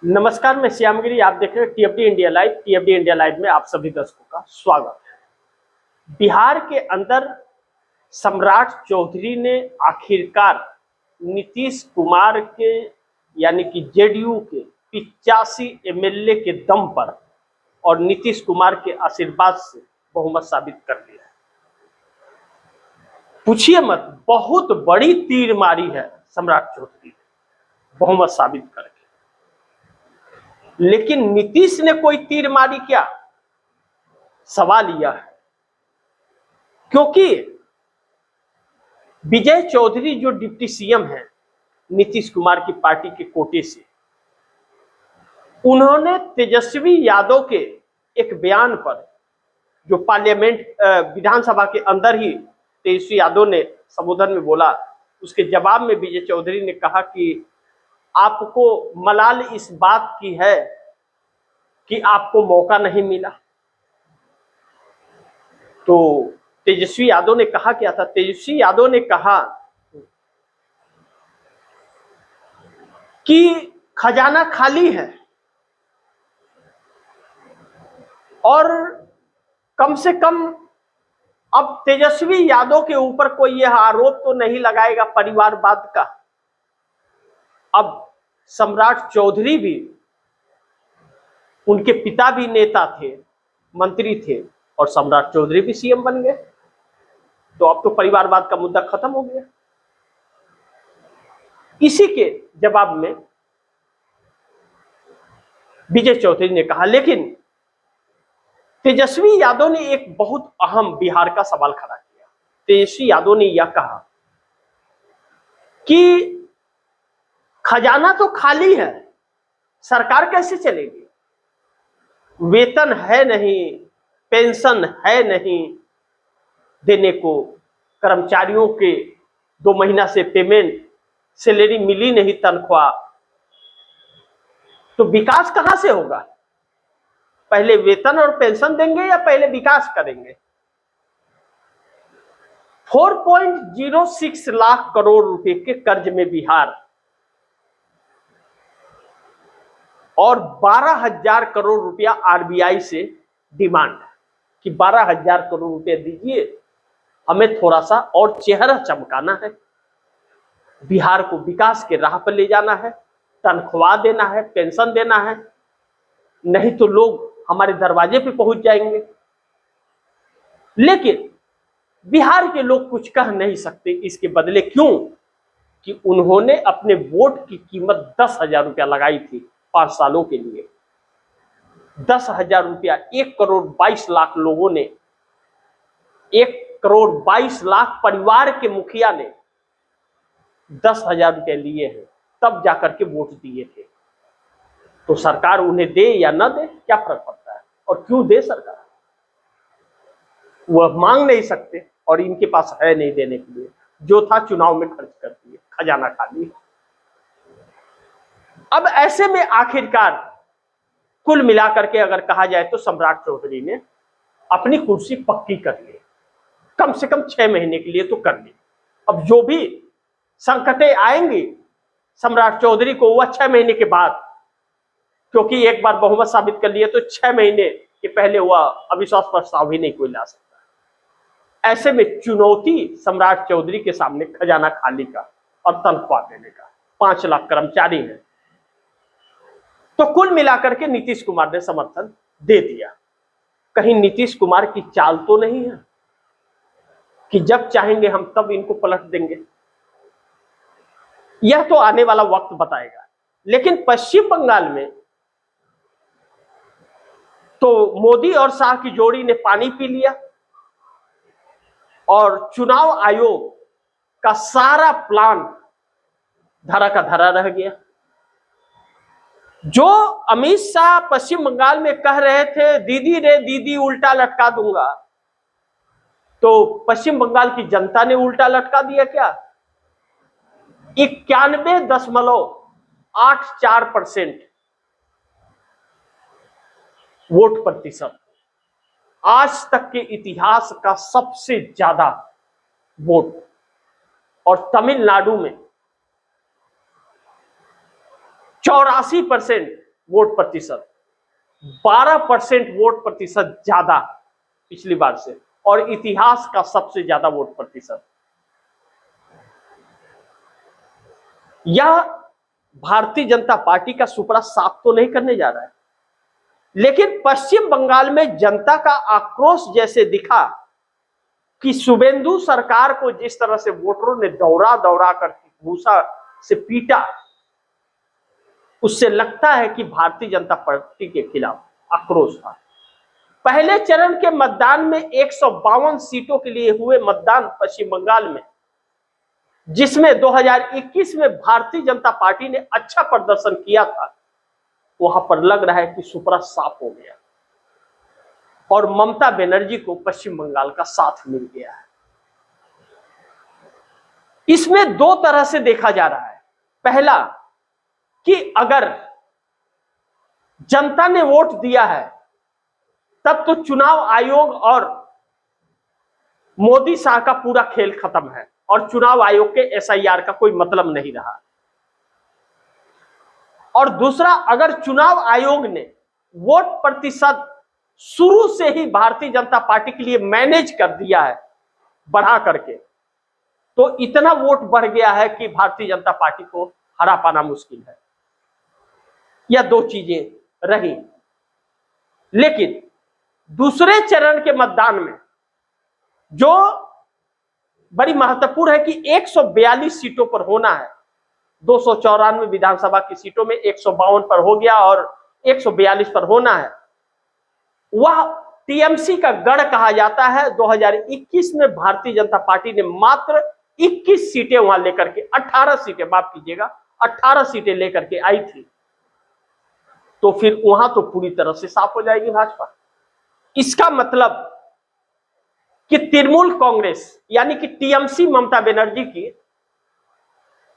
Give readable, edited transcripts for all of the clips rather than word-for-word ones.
नमस्कार, मैं श्यामगिरी। आप देख रहे हैं टीएफडी इंडिया लाइव। टीएफडी इंडिया लाइव में आप सभी दर्शकों का स्वागत है। बिहार के अंदर सम्राट चौधरी ने आखिरकार नीतीश कुमार के यानी कि जेडीयू के 85 एमएलए के दम पर और नीतीश कुमार के आशीर्वाद से बहुमत साबित कर लिया है। पूछिए मत, बहुत बड़ी तीर मारी है सम्राट चौधरी ने बहुमत साबित करके। लेकिन नीतीश ने कोई तीर मारी क्या, सवाल यह है। क्योंकि विजय चौधरी जो डिप्टी सीएम है नीतीश कुमार की पार्टी के कोटे से, उन्होंने तेजस्वी यादव के एक बयान पर जो पार्लियामेंट विधानसभा के अंदर ही तेजस्वी यादव ने संबोधन में बोला, उसके जवाब में विजय चौधरी ने कहा कि आपको मलाल इस बात की है कि आपको मौका नहीं मिला। तो तेजस्वी यादव ने कहा क्या था? तेजस्वी यादव ने कहा कि खजाना खाली है और कम से कम अब तेजस्वी यादव के ऊपर कोई यह आरोप तो नहीं लगाएगा परिवारवाद का। अब सम्राट चौधरी भी, उनके पिता भी नेता थे, मंत्री थे और सम्राट चौधरी भी सीएम बन गए, तो अब तो परिवारवाद का मुद्दा खत्म हो गया। इसी के जवाब में विजय चौधरी ने कहा, लेकिन तेजस्वी यादव ने एक बहुत अहम बिहार का सवाल खड़ा किया। तेजस्वी यादव ने यह कहा कि खजाना तो खाली है, सरकार कैसे चलेगी? वेतन है नहीं, पेंशन है नहीं देने को, कर्मचारियों के 2 महीना से पेमेंट, सैलरी मिली नहीं, तनख्वाह, तो विकास कहां से होगा? पहले वेतन और पेंशन देंगे या पहले विकास करेंगे? 4.06 लाख करोड़ रुपए के कर्ज में बिहार और 12,000 करोड़ रुपया आरबीआई से डिमांड है कि 12,000 करोड़ रुपया दीजिए, हमें थोड़ा सा और चेहरा चमकाना है, बिहार को विकास के राह पर ले जाना है, तनख्वाह देना है, पेंशन देना है, नहीं तो लोग हमारे दरवाजे पे पहुंच जाएंगे। लेकिन बिहार के लोग कुछ कह नहीं सकते इसके बदले। क्यों? कि उन्होंने अपने वोट की कीमत 10,000 रुपया लगाई थी 5 सालों के लिए। 10,000 रुपया 1 करोड़ 22 लाख लोगों ने, 1 करोड़ 22 लाख परिवार के मुखिया ने 10,000 रुपया लिए हैं, तब जाकर के वोट दिए थे। तो सरकार उन्हें दे या न दे, क्या फर्क पड़ता है? और क्यों दे सरकार? वह मांग नहीं सकते और इनके पास है नहीं देने के लिए। जो था चुनाव में खर्च कर दिए, खजाना खाली। अब ऐसे में आखिरकार कुल मिलाकर के अगर कहा जाए तो सम्राट चौधरी ने अपनी कुर्सी पक्की कर ली, कम से कम 6 महीने के लिए तो कर ली। अब जो भी संकटें आएंगी सम्राट चौधरी को, वह 6 महीने के बाद, क्योंकि एक बार बहुमत साबित कर लिए तो 6 महीने के पहले वह अविश्वास प्रस्ताव भी नहीं कोई ला सकता। ऐसे में चुनौती सम्राट चौधरी के सामने खजाना खाली का और तनख्वाह देने का। 5 लाख कर्मचारी हैं, तो कुल मिलाकर के नीतीश कुमार ने समर्थन दे दिया। कहीं नीतीश कुमार की चाल तो नहीं है कि जब चाहेंगे हम तब इनको पलट देंगे? यह तो आने वाला वक्त बताएगा। लेकिन पश्चिम बंगाल में तो मोदी और शाह की जोड़ी ने पानी पी लिया और चुनाव आयोग का सारा प्लान धरा का धरा रह गया। जो अमित शाह पश्चिम बंगाल में कह रहे थे, दीदी रे दीदी उल्टा लटका दूंगा, तो पश्चिम बंगाल की जनता ने उल्टा लटका दिया क्या? 91.84% वोट प्रतिशत, आज तक के इतिहास का सबसे ज्यादा वोट। और तमिलनाडु में 84% वोट प्रतिशत, 12% वोट प्रतिशत ज्यादा पिछली बार से, और इतिहास का सबसे ज्यादा वोट प्रतिशत। यह भारतीय जनता पार्टी का सुपड़ा साफ तो नहीं करने जा रहा है, लेकिन पश्चिम बंगाल में जनता का आक्रोश जैसे दिखा कि शुभेंदु सरकार को जिस तरह से वोटरों ने दौड़ा दौड़ा कर भूसा से पीटा, उससे लगता है कि भारतीय जनता पार्टी के खिलाफ आक्रोश था। पहले चरण के मतदान में 152 सीटों के लिए हुए मतदान पश्चिम बंगाल में, जिसमें 2021 में भारतीय जनता पार्टी ने अच्छा प्रदर्शन किया था, वहां पर लग रहा है कि सुपड़ा साफ हो गया और ममता बनर्जी को पश्चिम बंगाल का साथ मिल गया है। इसमें दो तरह से देखा जा रहा है। पहला कि अगर जनता ने वोट दिया है तब तो चुनाव आयोग और मोदी शाह का पूरा खेल खत्म है और चुनाव आयोग के एसआईआर का कोई मतलब नहीं रहा। और दूसरा, अगर चुनाव आयोग ने वोट प्रतिशत शुरू से ही भारतीय जनता पार्टी के लिए मैनेज कर दिया है बढ़ा करके, तो इतना वोट बढ़ गया है कि भारतीय जनता पार्टी को हरा पाना मुश्किल है। यह दो चीजें रही। लेकिन दूसरे चरण के मतदान में जो बड़ी महत्वपूर्ण है कि 142 सीटों पर होना है, 294 विधानसभा की सीटों में 152 पर हो गया और 142 पर होना है। वह टीएमसी का गढ़ कहा जाता है। 2021 में भारतीय जनता पार्टी ने मात्र 21 सीटें वहां लेकर के, 18 सीटें, माफ कीजिएगा, 18 सीटें लेकर के आई थी। तो फिर वहां तो पूरी तरह से साफ हो जाएगी भाजपा। इसका मतलब कि तृणमूल कांग्रेस यानी कि टीएमसी ममता बनर्जी की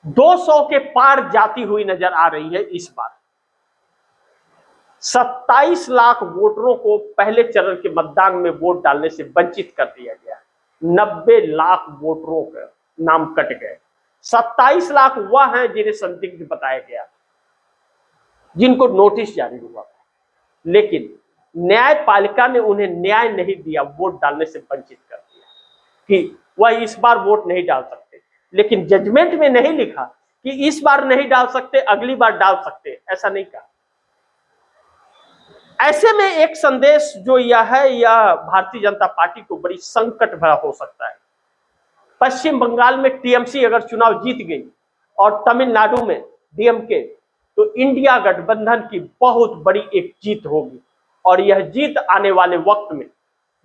200 के पार जाती हुई नजर आ रही है। इस बार 27 लाख वोटरों को पहले चरण के मतदान में वोट डालने से वंचित कर दिया गया। 90 लाख वोटरों का नाम कट गए। 27 लाख वह हैं जिन्हें संदिग्ध बताया गया, जिनको नोटिस जारी हुआ, लेकिन न्यायपालिका ने उन्हें न्याय नहीं दिया, वोट डालने से वंचित कर दिया कि वह इस बार वोट नहीं डाल सकते। लेकिन जजमेंट में नहीं लिखा कि इस बार नहीं डाल सकते, अगली बार डाल सकते, ऐसा नहीं कहा। ऐसे में एक संदेश जो यह है, यह भारतीय जनता पार्टी को बड़ी संकट भरा हो सकता है। पश्चिम बंगाल में टीएमसी अगर चुनाव जीत गई और तमिलनाडु में डीएमके, तो इंडिया गठबंधन की बहुत बड़ी एक जीत होगी। और यह जीत आने वाले वक्त में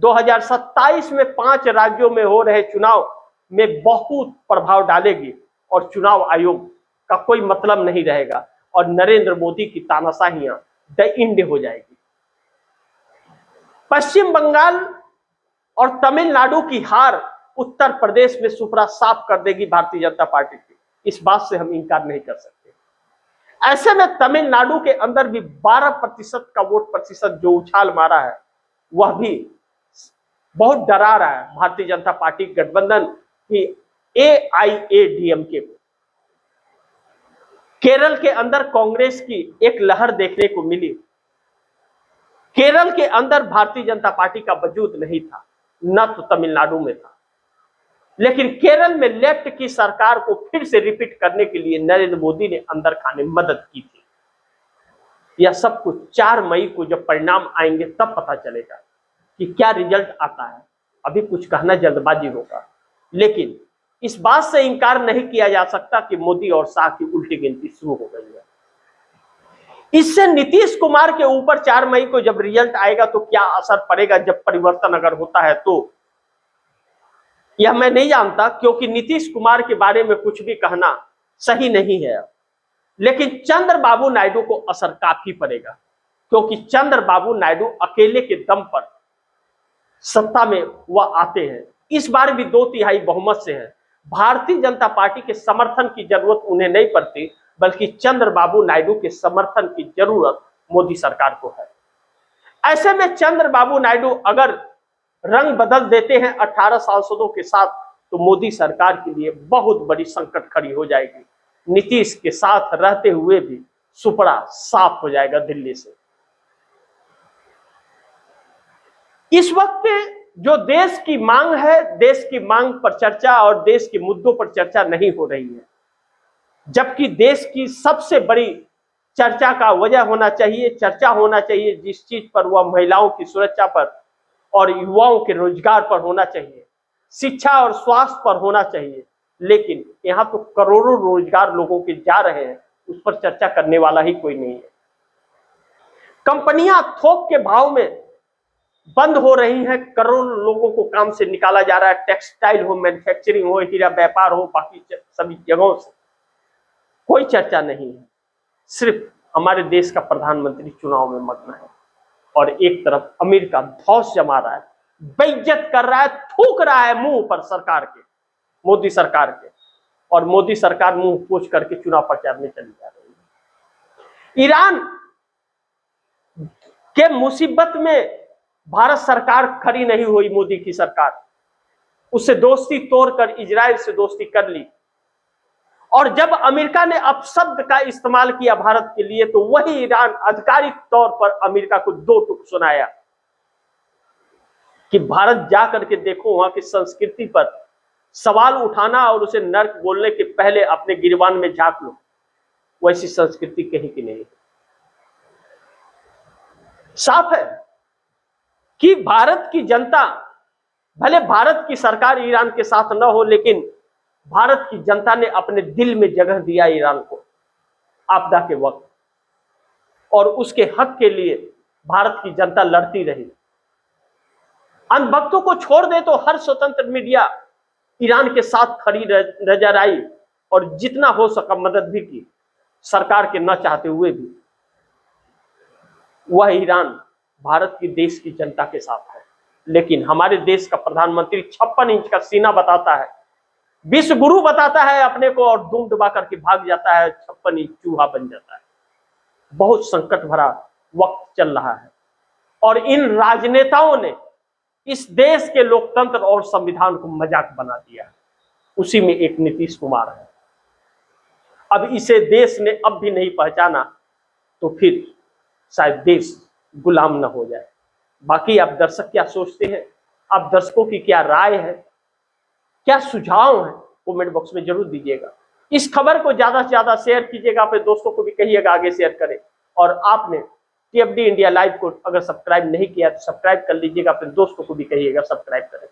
2027 में 5 राज्यों में हो रहे चुनाव में बहुत प्रभाव डालेगी और चुनाव आयोग का कोई मतलब नहीं रहेगा और नरेंद्र मोदी की तानाशाहियां द हो जाएगी। पश्चिम बंगाल और तमिलनाडु की हार उत्तर प्रदेश में सुपड़ा साफ कर देगी भारतीय जनता पार्टी की। इस बात से हम इनकार नहीं कर सकते। ऐसे में तमिलनाडु के अंदर भी 12% का वोट प्रतिशत जो उछाल मारा है, वह भी बहुत डरा रहा है भारतीय जनता पार्टी गठबंधन की एआईएडीएमके को। केरल के अंदर कांग्रेस की एक लहर देखने को मिली। केरल के अंदर भारतीय जनता पार्टी का वजूद नहीं था, न तो तमिलनाडु में था। लेकिन केरल में लेफ्ट की सरकार को फिर से रिपीट करने के लिए नरेंद्र मोदी ने अंदर खाने मदद की थी। यह सब कुछ 4 मई को जब परिणाम आएंगे तब पता चलेगा कि क्या रिजल्ट आता है। अभी कुछ कहना जल्दबाजी होगा, लेकिन इस बात से इंकार नहीं किया जा सकता कि मोदी और शाह की उल्टी गिनती शुरू हो गई है। इससे नीतीश कुमार के ऊपर 4 मई को जब रिजल्ट आएगा तो क्या असर पड़ेगा, जब परिवर्तन अगर होता है तो, यह मैं नहीं जानता, क्योंकि नीतीश कुमार के बारे में कुछ भी कहना सही नहीं है। लेकिन चंद्रबाबू नायडू को असर काफी पड़ेगा, क्योंकि चंद्रबाबू नायडू अकेले के दम पर सत्ता में वह आते हैं। इस बार भी 2/3 बहुमत से है। भारतीय जनता पार्टी के समर्थन की जरूरत उन्हें नहीं पड़ती, बल्कि चंद्रबाबू नायडू के समर्थन की जरूरत मोदी सरकार को है। ऐसे में चंद्रबाबू नायडू अगर रंग बदल देते हैं 18 सांसदों के साथ, तो मोदी सरकार के लिए बहुत बड़ी संकट खड़ी हो जाएगी। नीतीश के साथ रहते हुए भी सुपड़ा साफ हो जाएगा दिल्ली से। इस वक्त जो देश की मांग है, देश की मांग पर चर्चा और देश के मुद्दों पर चर्चा नहीं हो रही है, जबकि देश की सबसे बड़ी चर्चा का वजह होना चाहिए, चर्चा होना चाहिए जिस चीज पर, वह महिलाओं की सुरक्षा पर और युवाओं के रोजगार पर होना चाहिए, शिक्षा और स्वास्थ्य पर होना चाहिए। लेकिन यहाँ तो करोड़ों रोजगार लोगों के जा रहे हैं, उस पर चर्चा करने वाला ही कोई नहीं है। कंपनियां थोक के भाव में बंद हो रही हैं, करोड़ों लोगों को काम से निकाला जा रहा है, टेक्सटाइल हो, मैन्युफैक्चरिंग हो, हीरा व्यापार हो, बाकी सभी जगहों से कोई चर्चा नहीं है। सिर्फ हमारे देश का प्रधानमंत्री चुनाव में मग्न है और एक तरफ अमेरिका धौंस जमा रहा है, बेइज्जत कर रहा है, थूक रहा है मुंह पर सरकार के, मोदी सरकार के, और मोदी सरकार मुंह पोंछ करके चुनाव प्रचार में चली जा रही है। ईरान के मुसीबत में भारत सरकार खड़ी नहीं हुई, मोदी की सरकार उससे दोस्ती तोड़कर इजराइल से दोस्ती कर ली, और जब अमेरिका ने अपशब्द का इस्तेमाल किया भारत के लिए, तो वही ईरान आधिकारिक तौर पर अमेरिका को दो टूक सुनाया कि भारत जा करके देखो, वहां की संस्कृति पर सवाल उठाना और उसे नर्क बोलने के पहले अपने गिरबान में झांक लो, वैसी संस्कृति कहीं की नहीं। साफ है कि भारत की जनता, भले भारत की सरकार ईरान के साथ न हो, लेकिन भारत की जनता ने अपने दिल में जगह दिया ईरान को आपदा के वक्त, और उसके हक के लिए भारत की जनता लड़ती रही। अनभक्तों को छोड़ दे तो हर स्वतंत्र मीडिया ईरान के साथ खड़ी नजर आई और जितना हो सका मदद भी की, सरकार के न चाहते हुए भी। वह ईरान भारत की देश की जनता के साथ है, लेकिन हमारे देश का प्रधानमंत्री 56 इंच का सीना बताता है, विश्व गुरु बताता है अपने को, और दुम दबा करके भाग जाता है, 56 इंच चूहा बन जाता है। बहुत संकट भरा वक्त चल रहा है और इन राजनेताओं ने इस देश के लोकतंत्र और संविधान को मजाक बना दिया है। उसी में एक नीतीश कुमार है। अब इसे देश ने अब भी नहीं पहचाना तो फिर शायद देश गुलाम न हो जाए। बाकी आप दर्शक क्या सोचते हैं, आप दर्शकों की क्या राय है, क्या सुझाव है, कमेंट बॉक्स में जरूर दीजिएगा। इस खबर को ज्यादा से ज्यादा शेयर कीजिएगा, अपने दोस्तों को भी कहिएगा आगे शेयर करें। और आपने टीएफडी इंडिया लाइव को अगर सब्सक्राइब नहीं किया तो सब्सक्राइब कर लीजिएगा, अपने दोस्तों को भी कहिएगा सब्सक्राइब करें।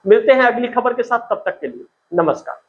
मिलते हैं अगली खबर के साथ, तब तक के लिए नमस्कार।